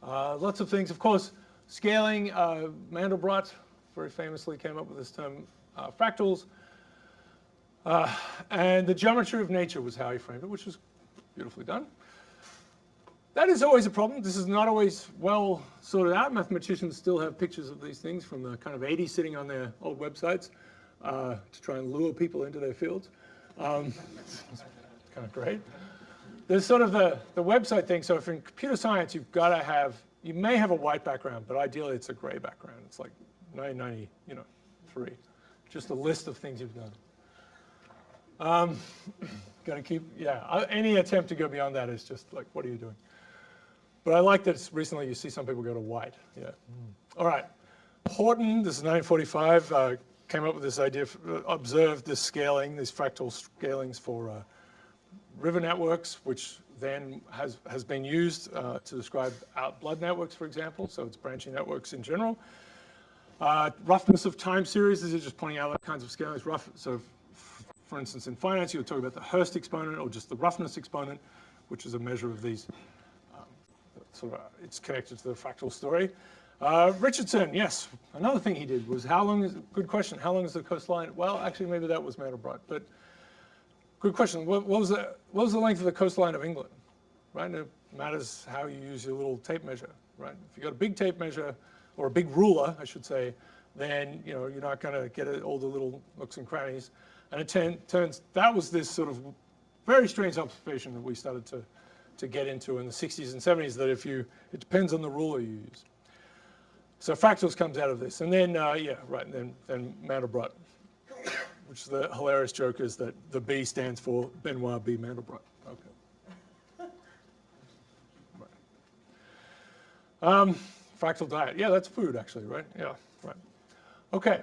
Lots of things, of course, scaling. Mandelbrot very famously came up with this term, fractals. And the geometry of nature was how he framed it, which was beautifully done. That is always a problem. This is not always well sorted out. Mathematicians still have pictures of these things from the kind of 80s sitting on their old websites to try and lure people into their fields. It's kind of great. There's sort of the website thing. So if in computer science, you've got to have, you may have a white background, but ideally it's a gray background. It's like 993. Just a list of things you've done. Got to keep, any attempt to go beyond that is just like, what are you doing? But I like that recently you see some people go to white. Yeah. All right. Horton, this is 1945, came up with this idea, observed this scaling, these fractal scalings for river networks, which then has been used to describe blood networks, for example. So it's branching networks in general. Roughness of time series, this is just pointing out what kinds of scalings rough. So for instance, in finance, you would talk about the Hurst exponent or just the roughness exponent, which is a measure of these. It's connected to the fractal story. Richardson, yes, another thing he did was good question, how long is the coastline? Well, actually, maybe that was Mandelbrot, but good question. What was the length of the coastline of England? Right, and it matters how you use your little tape measure, right? If you've got a big tape measure, or a big ruler, I should say, then you're not going to get all the little nooks and crannies. And it turns, that was this sort of very strange observation that we started to get into in the 60s and 70s, that it depends on the ruler you use. So fractals comes out of this. And then, then Mandelbrot, which is the hilarious joke is that the B stands for Benoit B. Mandelbrot. Okay. Right. Fractal diet. Yeah, that's food, actually, right? Yeah, right. Okay.